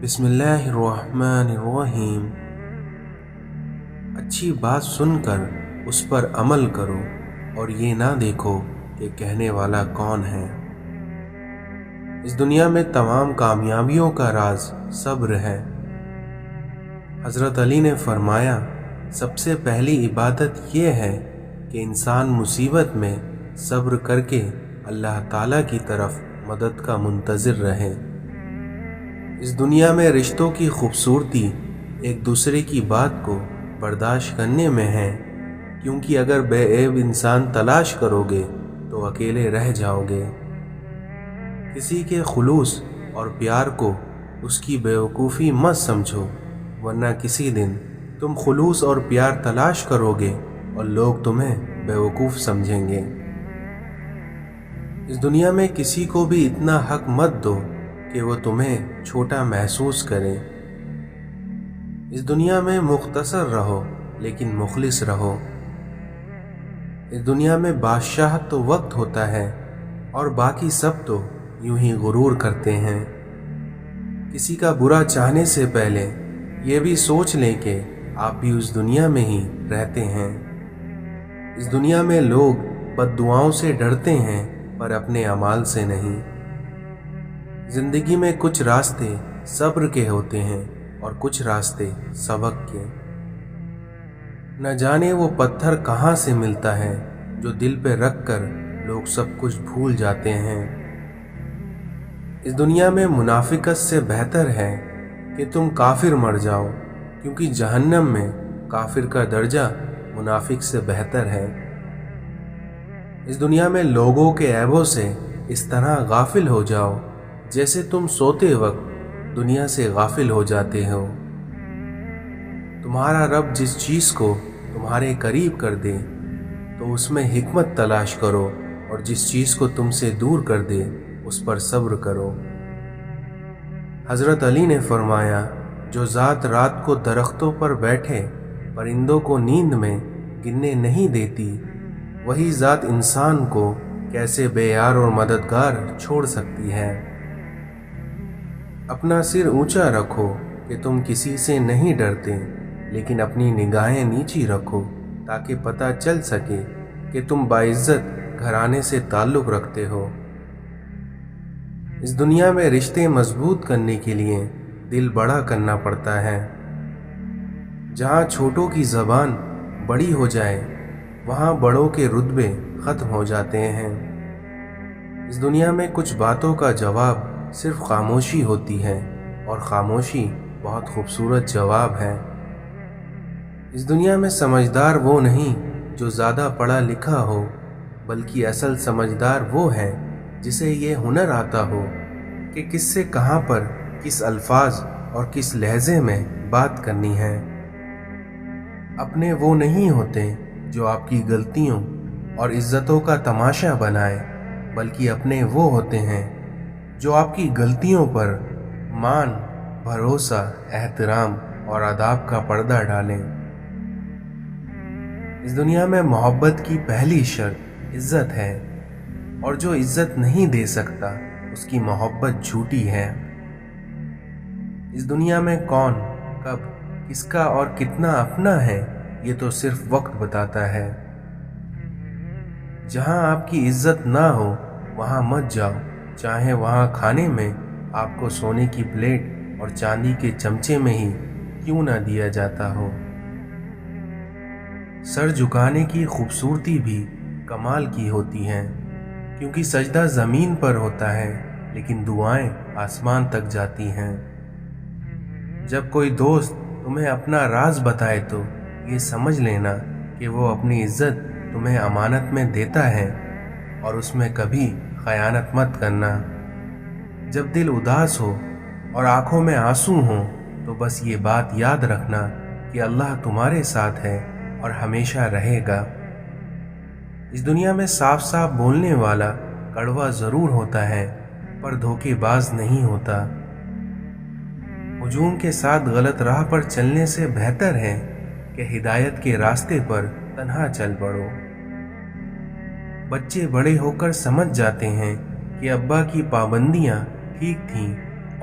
بسم اللہ الرحمن الرحیم۔ اچھی بات سن کر اس پر عمل کرو اور یہ نہ دیکھو کہ کہنے والا کون ہے۔ اس دنیا میں تمام کامیابیوں کا راز صبر ہے۔ حضرت علی نے فرمایا، سب سے پہلی عبادت یہ ہے کہ انسان مصیبت میں صبر کر کے اللہ تعالیٰ کی طرف مدد کا منتظر رہے۔ اس دنیا میں رشتوں کی خوبصورتی ایک دوسرے کی بات کو برداشت کرنے میں ہے، کیونکہ اگر بے عیب انسان تلاش کرو گے تو اکیلے رہ جاؤ گے۔ کسی کے خلوص اور پیار کو اس کی بیوقوفی مت سمجھو، ورنہ کسی دن تم خلوص اور پیار تلاش کرو گے اور لوگ تمہیں بیوقوف سمجھیں گے۔ اس دنیا میں کسی کو بھی اتنا حق مت دو کہ وہ تمہیں چھوٹا محسوس کرے۔ اس دنیا میں مختصر رہو لیکن مخلص رہو۔ اس دنیا میں بادشاہت تو وقت ہوتا ہے اور باقی سب تو یوں ہی غرور کرتے ہیں۔ کسی کا برا چاہنے سے پہلے یہ بھی سوچ لیں کہ آپ بھی اس دنیا میں ہی رہتے ہیں۔ اس دنیا میں لوگ بد دعاؤں سے ڈرتے ہیں پر اپنے اعمال سے نہیں۔ زندگی میں کچھ راستے صبر کے ہوتے ہیں اور کچھ راستے سبق کے۔ نہ جانے وہ پتھر کہاں سے ملتا ہے جو دل پہ رکھ کر لوگ سب کچھ بھول جاتے ہیں۔ اس دنیا میں منافقت سے بہتر ہے کہ تم کافر مر جاؤ، کیونکہ جہنم میں کافر کا درجہ منافق سے بہتر ہے۔ اس دنیا میں لوگوں کے عیبوں سے اس طرح غافل ہو جاؤ جیسے تم سوتے وقت دنیا سے غافل ہو جاتے ہو۔ تمہارا رب جس چیز کو تمہارے قریب کر دے تو اس میں حکمت تلاش کرو، اور جس چیز کو تم سے دور کر دے اس پر صبر کرو۔ حضرت علی نے فرمایا، جو ذات رات کو درختوں پر بیٹھے پرندوں کو نیند میں گننے نہیں دیتی، وہی ذات انسان کو کیسے بے یار اور مددگار چھوڑ سکتی ہے۔ اپنا سر اونچا رکھو کہ تم کسی سے نہیں ڈرتے، لیکن اپنی نگاہیں نیچی رکھو تاکہ پتہ چل سکے کہ تم باعزت گھرانے سے تعلق رکھتے ہو۔ اس دنیا میں رشتے مضبوط کرنے کے لیے دل بڑا کرنا پڑتا ہے۔ جہاں چھوٹوں کی زبان بڑی ہو جائے وہاں بڑوں کے رتبے ختم ہو جاتے ہیں۔ اس دنیا میں کچھ باتوں کا جواب صرف خاموشی ہوتی ہے، اور خاموشی بہت خوبصورت جواب ہے۔ اس دنیا میں سمجھدار وہ نہیں جو زیادہ پڑھا لکھا ہو، بلکہ اصل سمجھدار وہ ہے جسے یہ ہنر آتا ہو کہ کس سے کہاں پر کس الفاظ اور کس لہجے میں بات کرنی ہے۔ اپنے وہ نہیں ہوتے جو آپ کی غلطیوں اور عزتوں کا تماشا بنائے، بلکہ اپنے وہ ہوتے ہیں جو آپ کی غلطیوں پر مان، بھروسہ، احترام اور آداب کا پردہ ڈالیں۔ اس دنیا میں محبت کی پہلی شرط عزت ہے، اور جو عزت نہیں دے سکتا اس کی محبت جھوٹی ہے۔ اس دنیا میں کون، کب، کس کا اور کتنا اپنا ہے یہ تو صرف وقت بتاتا ہے۔ جہاں آپ کی عزت نہ ہو وہاں مت جاؤ، چاہے وہاں کھانے میں آپ کو سونے کی پلیٹ اور چاندی کے چمچے میں ہی کیوں نہ دیا جاتا ہو۔ سر جھکانے کی خوبصورتی بھی کمال کی ہوتی ہے، کیونکہ سجدہ زمین پر ہوتا ہے لیکن دعائیں آسمان تک جاتی ہیں۔ جب کوئی دوست تمہیں اپنا راز بتائے تو یہ سمجھ لینا کہ وہ اپنی عزت تمہیں امانت میں دیتا ہے، اور اس میں کبھی خیانت مت کرنا۔ جب دل اداس ہو اور آنکھوں میں آنسو ہوں تو بس یہ بات یاد رکھنا کہ اللہ تمہارے ساتھ ہے اور ہمیشہ رہے گا۔ اس دنیا میں صاف صاف بولنے والا کڑوا ضرور ہوتا ہے پر دھوکے باز نہیں ہوتا۔ ہجوم کے ساتھ غلط راہ پر چلنے سے بہتر ہے کہ ہدایت کے راستے پر تنہا چل پڑو۔ بچے بڑے ہو کر سمجھ جاتے ہیں کہ ابا کی پابندیاں ٹھیک تھیں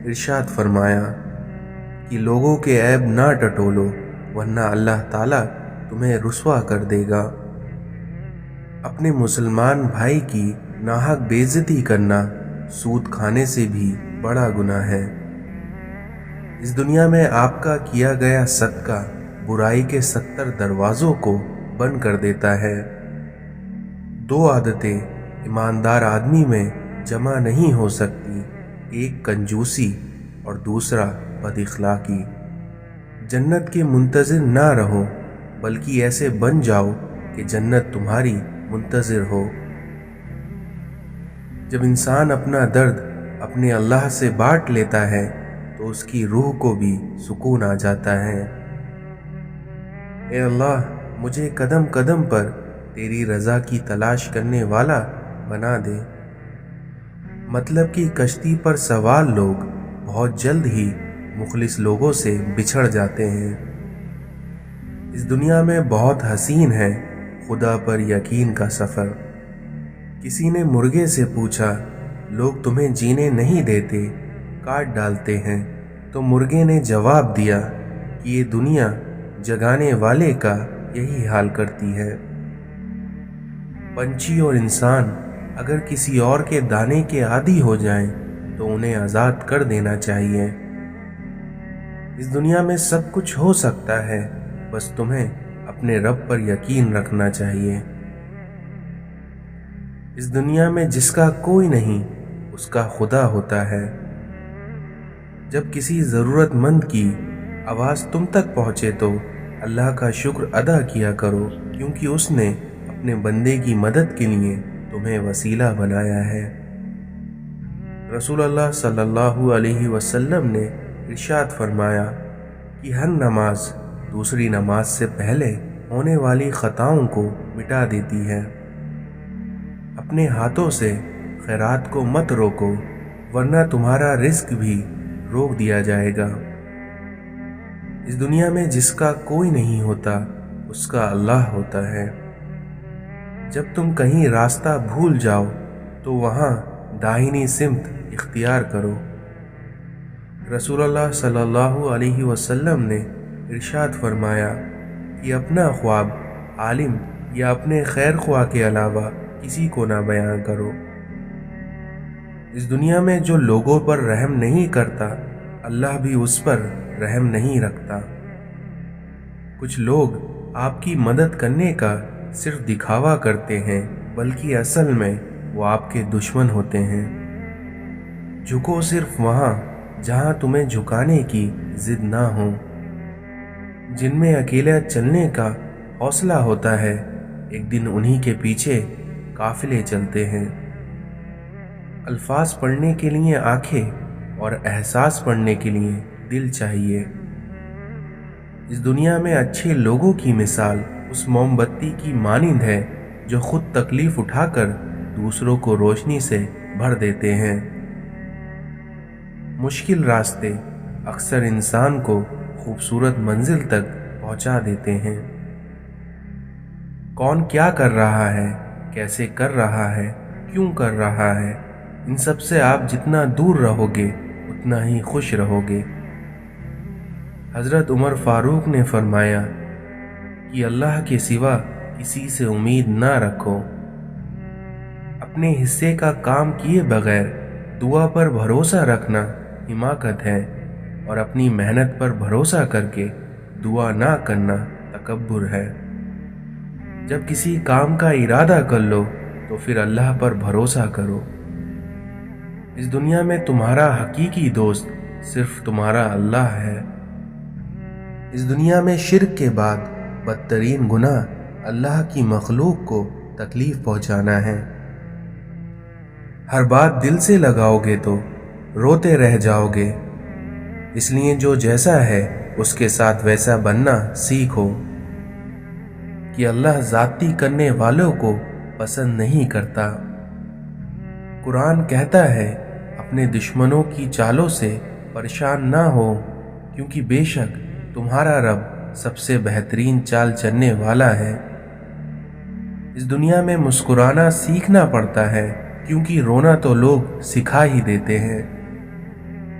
ارشاد فرمایا کہ لوگوں کے عیب نہ ٹٹولو ورنہ اللہ تعالیٰ تمہیں رسوا کر دے گا۔ اپنے مسلمان بھائی کی ناحق بے عزتی کرنا سود کھانے سے بھی بڑا گناہ ہے۔ اس دنیا میں آپ کا کیا گیا صدقہ برائی کے 70 دروازوں کو بند کر دیتا ہے۔ 2 عادتیں ایماندار آدمی میں جمع نہیں ہو سکتی، ایک کنجوسی اور دوسرا بد اخلاقی۔ جنت کے منتظر نہ رہو بلکہ ایسے بن جاؤ کہ جنت تمہاری منتظر ہو۔ جب انسان اپنا درد اپنے اللہ سے بانٹ لیتا ہے تو اس کی روح کو بھی سکون آ جاتا ہے۔ اے اللہ، مجھے قدم قدم پر تیری رضا کی تلاش کرنے والا بنا دے۔ مطلب کہ کشتی پر سوار لوگ بہت جلد ہی مخلص لوگوں سے بچھڑ جاتے ہیں۔ اس دنیا میں بہت حسین ہے خدا پر یقین کا سفر۔ کسی نے مرغے سے پوچھا، لوگ تمہیں جینے نہیں دیتے، کاٹ ڈالتے ہیں، تو مرغے نے جواب دیا کہ یہ دنیا جگانے والے کا یہی حال کرتی ہے۔ پنچھی اور انسان اگر کسی اور کے دانے کے عادی ہو جائیں تو انہیں آزاد کر دینا چاہیے۔ اس دنیا میں سب کچھ ہو سکتا ہے، بس تمہیں اپنے رب پر یقین رکھنا چاہیے۔ اس دنیا میں جس کا کوئی نہیں اس کا خدا ہوتا ہے۔ جب کسی ضرورت مند کی آواز تم تک پہنچے تو اللہ کا شکر ادا کیا کرو، کیونکہ اس نے اپنے بندے کی مدد کے لیے تمہیں وسیلہ بنایا ہے۔ رسول اللہ صلی اللہ علیہ وسلم نے ارشاد فرمایا کہ ہر نماز دوسری نماز سے پہلے ہونے والی خطاؤں کو مٹا دیتی ہے۔ اپنے ہاتھوں سے خیرات کو مت روکو ورنہ تمہارا رزق بھی روک دیا جائے گا۔ اس دنیا میں جس کا کوئی نہیں ہوتا اس کا اللہ ہوتا ہے۔ جب تم کہیں راستہ بھول جاؤ تو وہاں داہنی سمت اختیار کرو۔ رسول اللہ صلی اللہ علیہ وسلم نے ارشاد فرمایا کہ اپنا خواب عالم یا اپنے خیر خواہ کے علاوہ کسی کو نہ بیان کرو۔ اس دنیا میں جو لوگوں پر رحم نہیں کرتا اللہ بھی اس پر رحم نہیں رکھتا۔ کچھ لوگ آپ کی مدد کرنے کا صرف دکھاوا کرتے ہیں بلکہ اصل میں وہ آپ کے دشمن ہوتے ہیں۔ جھکو صرف وہاں جہاں تمہیں جھکانے کی ضد نہ ہو۔ جن میں اکیلے چلنے کا حوصلہ ہوتا ہے ایک دن انہی کے پیچھے قافلے چلتے ہیں۔ الفاظ پڑھنے کے لیے آنکھیں اور احساس پڑھنے کے لیے دل چاہیے۔ اس دنیا میں اچھے لوگوں کی مثال اس موم بتی کی مانند ہے جو خود تکلیف اٹھا کر دوسروں کو روشنی سے بھر دیتے ہیں۔ مشکل راستے اکثر انسان کو خوبصورت منزل تک پہنچا دیتے ہیں۔ کون کیا کر رہا ہے، کیسے کر رہا ہے، کیوں کر رہا ہے، ان سب سے آپ جتنا دور رہو گے اتنا ہی خوش رہو گے۔ حضرت عمر فاروق نے فرمایا کہ اللہ کے سوا کسی سے امید نہ رکھو۔ اپنے حصے کا کام کیے بغیر دعا پر بھروسہ رکھنا حماقت ہے، اور اپنی محنت پر بھروسہ کر کے دعا نہ کرنا تکبر ہے۔ جب کسی کام کا ارادہ کر لو تو پھر اللہ پر بھروسہ کرو۔ اس دنیا میں تمہارا حقیقی دوست صرف تمہارا اللہ ہے۔ اس دنیا میں شرک کے بعد بدترین گناہ اللہ کی مخلوق کو تکلیف پہنچانا ہے۔ ہر بات دل سے لگاؤ گے تو روتے رہ جاؤ گے، اس لیے جو جیسا ہے اس کے ساتھ ویسا بننا سیکھو، کہ اللہ زیادتی کرنے والوں کو پسند نہیں کرتا۔ قرآن کہتا ہے اپنے دشمنوں کی چالوں سے پریشان نہ ہو، کیونکہ بے شک تمہارا رب سب سے بہترین چال چلنے والا ہے۔ اس دنیا میں مسکرانا سیکھنا پڑتا ہے، کیونکہ رونا تو لوگ سکھا ہی دیتے ہیں۔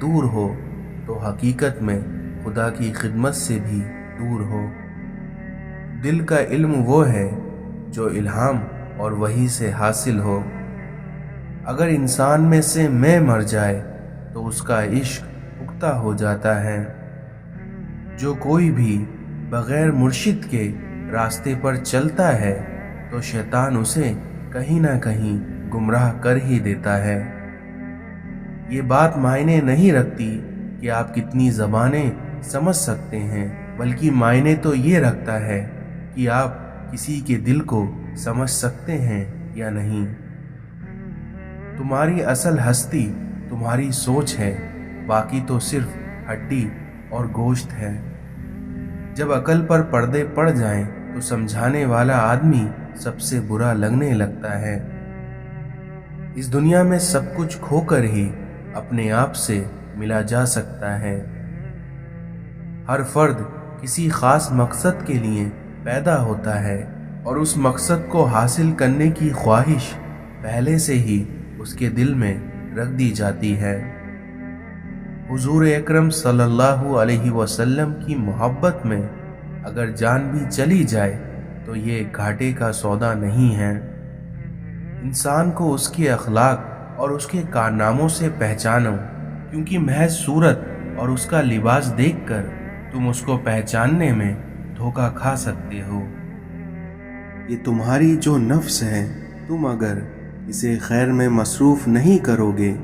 دور ہو تو حقیقت میں خدا کی خدمت سے بھی دور ہو۔ دل کا علم وہ ہے جو الہام اور وحی سے حاصل ہو۔ اگر انسان میں سے میں مر جائے تو اس کا عشق پختہ ہو جاتا ہے۔ جو کوئی بھی بغیر مرشد کے راستے پر چلتا ہے تو شیطان اسے کہیں نہ کہیں گمراہ کر ہی دیتا ہے۔ یہ بات معنی نہیں رکھتی کہ آپ کتنی زبانیں سمجھ سکتے ہیں، بلکہ معنی تو یہ رکھتا ہے کہ آپ کسی کے دل کو سمجھ سکتے ہیں یا نہیں۔ تمہاری اصل ہستی تمہاری سوچ ہے، باقی تو صرف ہڈی اور گوشت ہے۔ جب عقل پر پردے پڑ جائیں تو سمجھانے والا آدمی سب سے برا لگنے لگتا ہے۔ اس دنیا میں سب کچھ کھو کر ہی اپنے آپ سے ملا جا سکتا ہے۔ ہر فرد کسی خاص مقصد کے لیے پیدا ہوتا ہے اور اس مقصد کو حاصل کرنے کی خواہش پہلے سے ہی اس کے دل میں رکھ دی جاتی ہے۔ حضور اکرم صلی اللہ علیہ وسلم کی محبت میں اگر جان بھی چلی جائے تو یہ گھاٹے کا سودا نہیں ہے۔ انسان کو اس کے اخلاق اور اس کے کارناموں سے پہچانو، کیونکہ محض صورت اور اس کا لباس دیکھ کر تم اس کو پہچاننے میں دھوکہ کھا سکتے ہو۔ یہ تمہاری جو نفس ہے، تم اگر اسے خیر میں مصروف نہیں کرو گے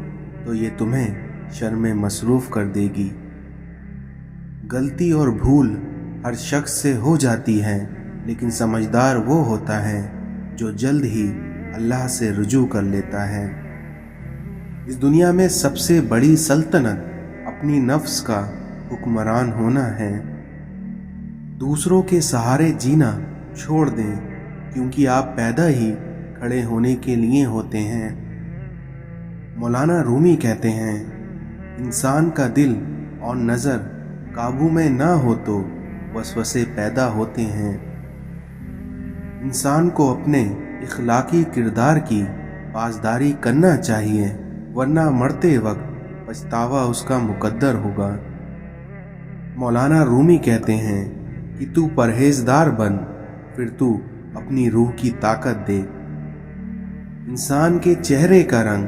تو یہ تمہیں شر میں مصروف کر دے گی۔ غلطی اور بھول ہر شخص سے ہو جاتی ہے، لیکن سمجھدار وہ ہوتا ہے جو جلد ہی اللہ سے رجوع کر لیتا ہے۔ اس دنیا میں سب سے بڑی سلطنت اپنی نفس کا حکمران ہونا ہے۔ دوسروں کے سہارے جینا چھوڑ دیں، کیونکہ آپ پیدا ہی کھڑے ہونے کے لیے ہوتے ہیں۔ مولانا رومی کہتے ہیں، انسان کا دل اور نظر قابو میں نہ ہو تو وسوسے پیدا ہوتے ہیں۔ انسان کو اپنے اخلاقی کردار کی پاسداری کرنا چاہیے، ورنہ مرتے وقت پچھتاوا اس کا مقدر ہوگا۔ مولانا رومی کہتے ہیں کہ تو پرہیزدار بن، پھر تو اپنی روح کی طاقت دے۔ انسان کے چہرے کا رنگ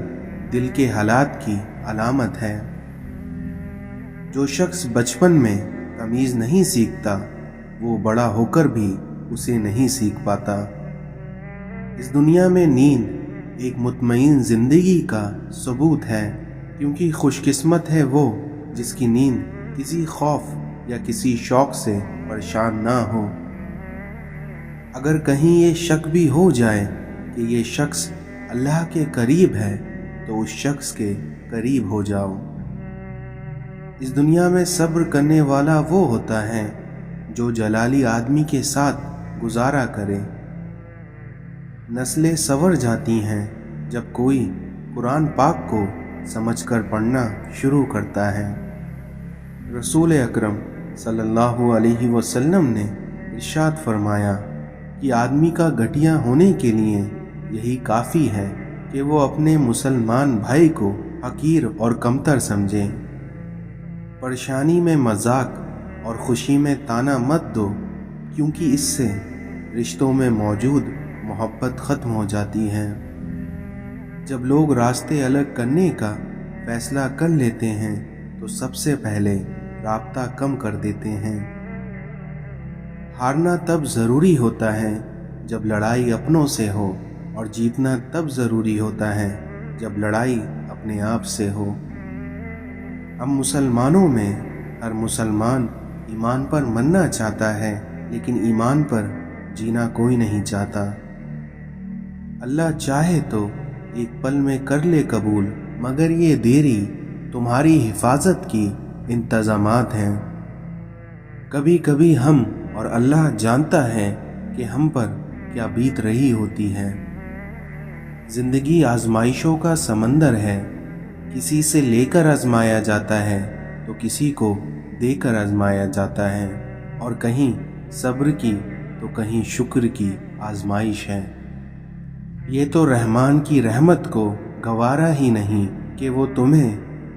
دل کے حالات کی علامت ہے۔ جو شخص بچپن میں تمیز نہیں سیکھتا وہ بڑا ہو کر بھی اسے نہیں سیکھ پاتا۔ اس دنیا میں نیند ایک مطمئن زندگی کا ثبوت ہے، کیونکہ خوش قسمت ہے وہ جس کی نیند کسی خوف یا کسی شوق سے پریشان نہ ہو۔ اگر کہیں یہ شک بھی ہو جائے کہ یہ شخص اللہ کے قریب ہے تو اس شخص کے قریب ہو جاؤ۔ اس دنیا میں صبر کرنے والا وہ ہوتا ہے جو جلالی آدمی کے ساتھ گزارا کرے۔ نسلیں سنور جاتی ہیں جب کوئی قرآن پاک کو سمجھ کر پڑھنا شروع کرتا ہے۔ رسول اکرم صلی اللہ علیہ وسلم نے ارشاد فرمایا کہ آدمی کا گھٹیا ہونے کے لیے یہی کافی ہے کہ وہ اپنے مسلمان بھائی کو حقیر اور کمتر سمجھے۔ پریشانی میں مذاق اور خوشی میں طعنہ مت دو، کیونکہ اس سے رشتوں میں موجود محبت ختم ہو جاتی ہے۔ جب لوگ راستے الگ کرنے کا فیصلہ کر لیتے ہیں تو سب سے پہلے رابطہ کم کر دیتے ہیں۔ ہارنا تب ضروری ہوتا ہے جب لڑائی اپنوں سے ہو، اور جیتنا تب ضروری ہوتا ہے جب لڑائی اپنے آپ سے ہو۔ ہم مسلمانوں میں ہر مسلمان ایمان پر مرنا چاہتا ہے، لیکن ایمان پر جینا کوئی نہیں چاہتا۔ اللہ چاہے تو ایک پل میں کر لے قبول، مگر یہ دیری تمہاری حفاظت کی انتظامات ہیں۔ کبھی کبھی ہم اور اللہ جانتا ہے کہ ہم پر کیا بیت رہی ہوتی ہے۔ زندگی آزمائشوں کا سمندر ہے، کسی سے لے کر آزمایا جاتا ہے تو کسی کو دے کر آزمایا جاتا ہے، اور کہیں صبر کی تو کہیں شکر کی آزمائش ہے۔ یہ تو رحمان کی رحمت کو گوارا ہی نہیں کہ وہ تمہیں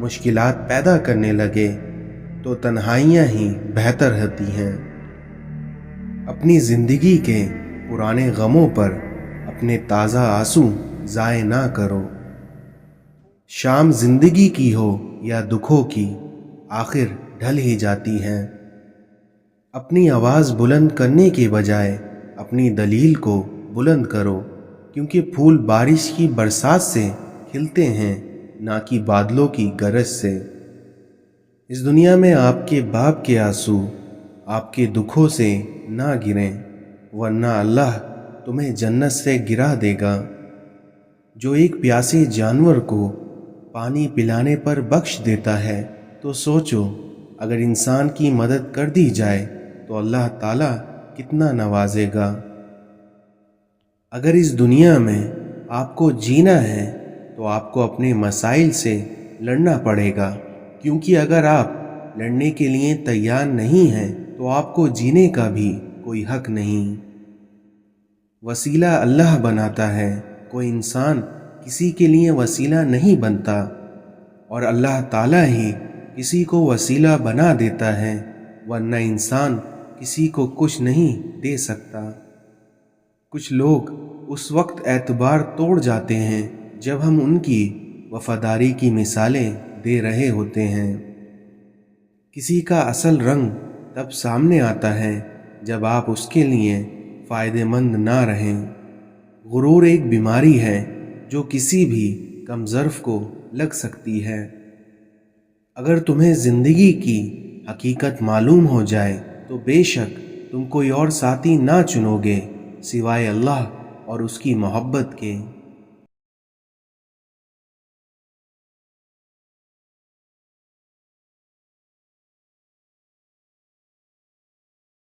مشکلات پیدا کرنے لگے تو تنہائیاں ہی بہتر ہوتی ہیں۔ اپنی زندگی کے پرانے غموں پر اپنے تازہ آنسو ضائع نہ کرو۔ شام زندگی کی ہو یا دکھوں کی، آخر ڈھل ہی جاتی ہے۔ اپنی آواز بلند کرنے کے بجائے اپنی دلیل کو بلند کرو، کیونکہ پھول بارش کی برسات سے کھلتے ہیں، نہ کہ بادلوں کی گرج سے۔ اس دنیا میں آپ کے باپ کے آنسو آپ کے دکھوں سے نہ گریں، ورنہ اللہ تمہیں جنت سے گرا دے گا۔ جو ایک پیاسے جانور کو پانی پلانے پر بخش دیتا ہے، تو سوچو اگر انسان کی مدد کر دی جائے تو اللہ تعالیٰ کتنا نوازے گا۔ اگر اس دنیا میں آپ کو جینا ہے تو آپ کو اپنے مسائل سے لڑنا پڑے گا، کیونکہ اگر آپ لڑنے کے لیے تیار نہیں ہیں تو آپ کو جینے کا بھی کوئی حق نہیں۔ وسیلہ اللہ بناتا ہے، کوئی انسان کسی کے لیے وسیلہ نہیں بنتا، اور اللہ تعالیٰ ہی کسی کو وسیلہ بنا دیتا ہے، ورنہ انسان کسی کو کچھ نہیں دے سکتا۔ کچھ لوگ اس وقت اعتبار توڑ جاتے ہیں جب ہم ان کی وفاداری کی مثالیں دے رہے ہوتے ہیں۔ کسی کا اصل رنگ تب سامنے آتا ہے جب آپ اس کے لیے فائدہ مند نہ رہیں۔ غرور ایک بیماری ہے جو کسی بھی کم ظرف کو لگ سکتی ہے۔ اگر تمہیں زندگی کی حقیقت معلوم ہو جائے تو بے شک تم کوئی اور ساتھی نہ چنو گے سوائے اللہ اور اس کی محبت کے۔